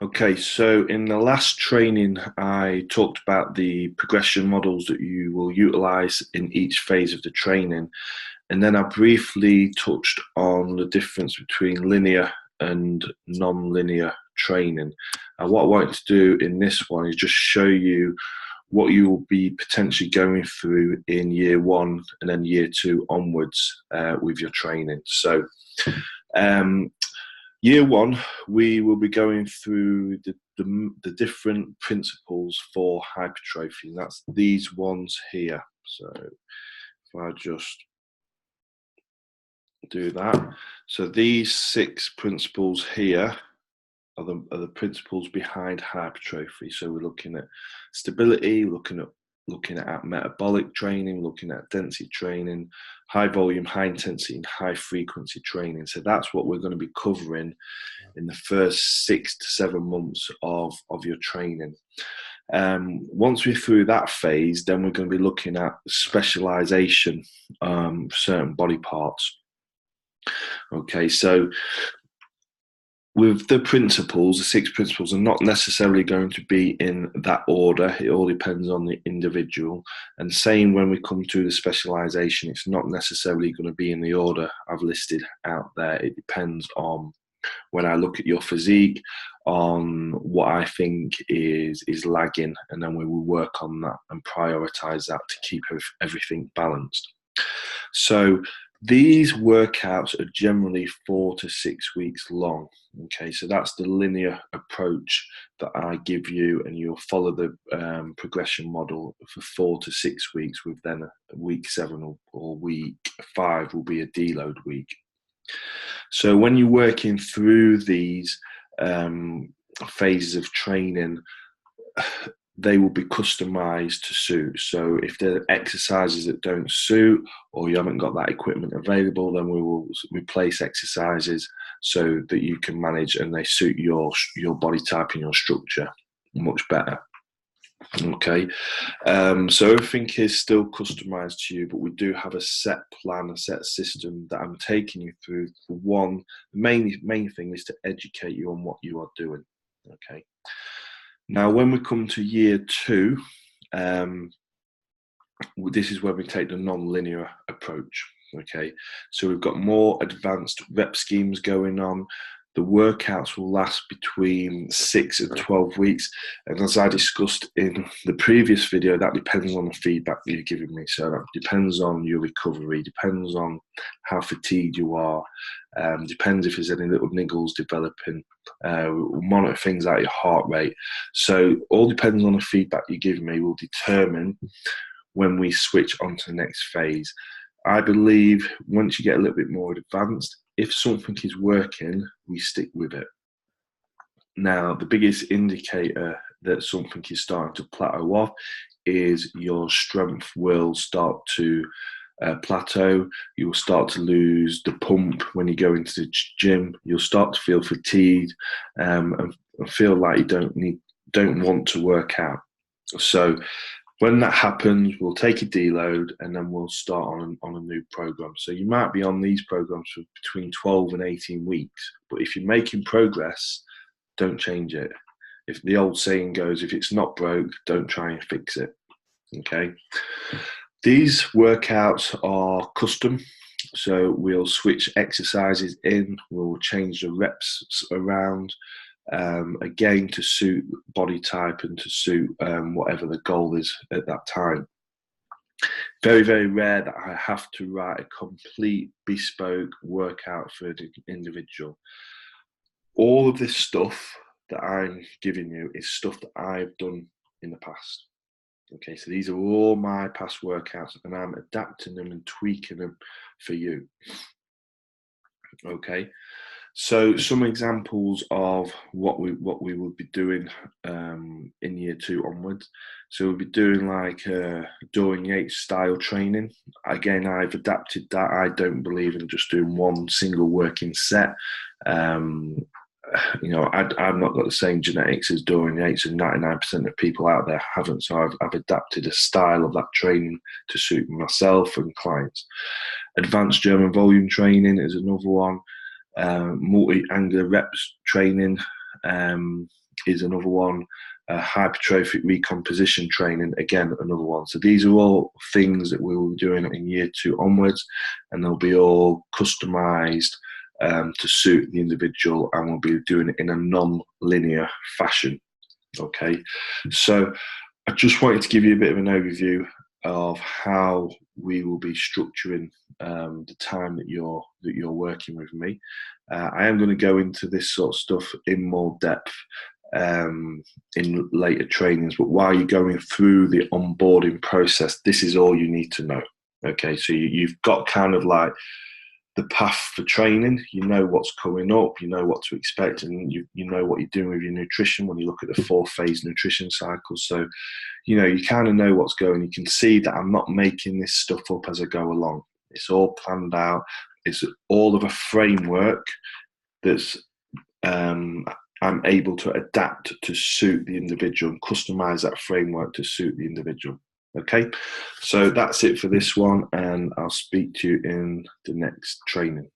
Okay, so in the last training, I talked about the progression models that you will utilize in each phase of the training. And then I briefly touched on the difference between linear and non-linear training. And what I wanted to do in this one is just show you what you will be potentially going through in year one and then year two onwards with your training. So year one, we will be going through the different principles for hypertrophy, and that's these ones here. So if I just do that. So these 6 principles here are the principles behind hypertrophy. So we're looking at stability, looking at metabolic training, looking at density training, high volume, high intensity, and high frequency training. So that's what we're going to be covering in the first 6 to 7 months of your training. Once we're through that phase, then we're going to be looking at specialization for certain body parts. Okay, so with the principles, the 6 principles are not necessarily going to be in that order. It all depends on the individual. And same when we come to the specialization, it's not necessarily going to be in the order I've listed out there. It depends on when I look at your physique, on what I think is lagging, and then we will work on that and prioritize that to keep everything balanced. So these workouts are generally 4 to 6 weeks long. Okay, so that's the linear approach that I give you, and you'll follow the progression model for 4 to 6 weeks, with then week 7 or week 5 will be a deload week. So when you're working through these phases of training, they will be customized to suit. So if there are exercises that don't suit, or you haven't got that equipment available, then we will replace exercises so that you can manage and they suit your body type and your structure much better. Okay, so everything is still customized to you, but we do have a set plan, a set system that I'm taking you through. For one, the main thing is to educate you on what you are doing. Okay. Now, when we come to year 2, this is where we take the non-linear approach. Okay, so we've got more advanced rep schemes going on. The workouts will last between 6 and 12 weeks. And as I discussed in the previous video, that depends on the feedback that you're giving me. So that depends on your recovery, depends on how fatigued you are, depends if there's any little niggles developing. We'll monitor things like your heart rate. So all depends on the feedback you give me will determine when we switch on to the next phase. I believe once you get a little bit more advanced, if something is working, we stick with it. Now, the biggest indicator that something is starting to plateau off is your strength will start to plateau. You will start to lose the pump when you go into the gym. You'll start to feel fatigued and feel like you don't want to work out. So when that happens, we'll take a deload and then we'll start on a new program. So you might be on these programs for between 12 and 18 weeks, but if you're making progress, don't change it. If the old saying goes, if it's not broke, don't try and fix it. Okay. These workouts are custom. So we'll switch exercises in, we'll change the reps around. Again, to suit body type and to suit whatever the goal is at that time. Very, very rare that I have to write a complete bespoke workout for an individual. All of this stuff that I'm giving you is stuff that I've done in the past. Okay, so these are all my past workouts and I'm adapting them and tweaking them for you. Okay. So some examples of what we will be doing in year 2 onwards. So we'll be doing like Dorian Yates style training. Again, I've adapted that. I don't believe in just doing one single working set. I've not got the same genetics as Dorian Yates, and 99% of people out there haven't. So I've adapted a style of that training to suit myself and clients. Advanced German volume training is another one. Multi-angular reps training, is another one. Hypertrophic recomposition training, again, another one. So these are all things that we will be doing in year 2 onwards, and they'll be all customized to suit the individual, and we'll be doing it in a non-linear fashion. Okay, so I just wanted to give you a bit of an overview of how we will be structuring the time that you're working with me. I am going to go into this sort of stuff in more depth in later trainings, but while you're going through the onboarding process, this is all you need to know. Okay, so you've got kind of like the path for training. You know what's coming up, you know what to expect, and you know what you're doing with your nutrition when you look at the 4-phase nutrition cycle. So you kind of know what's going. You can see that I'm not making this stuff up as I go along. It's all planned out. It's all of a framework that's I'm able to adapt to suit the individual and customize that framework to suit the individual. Okay, so that's it for this one, and I'll speak to you in the next training.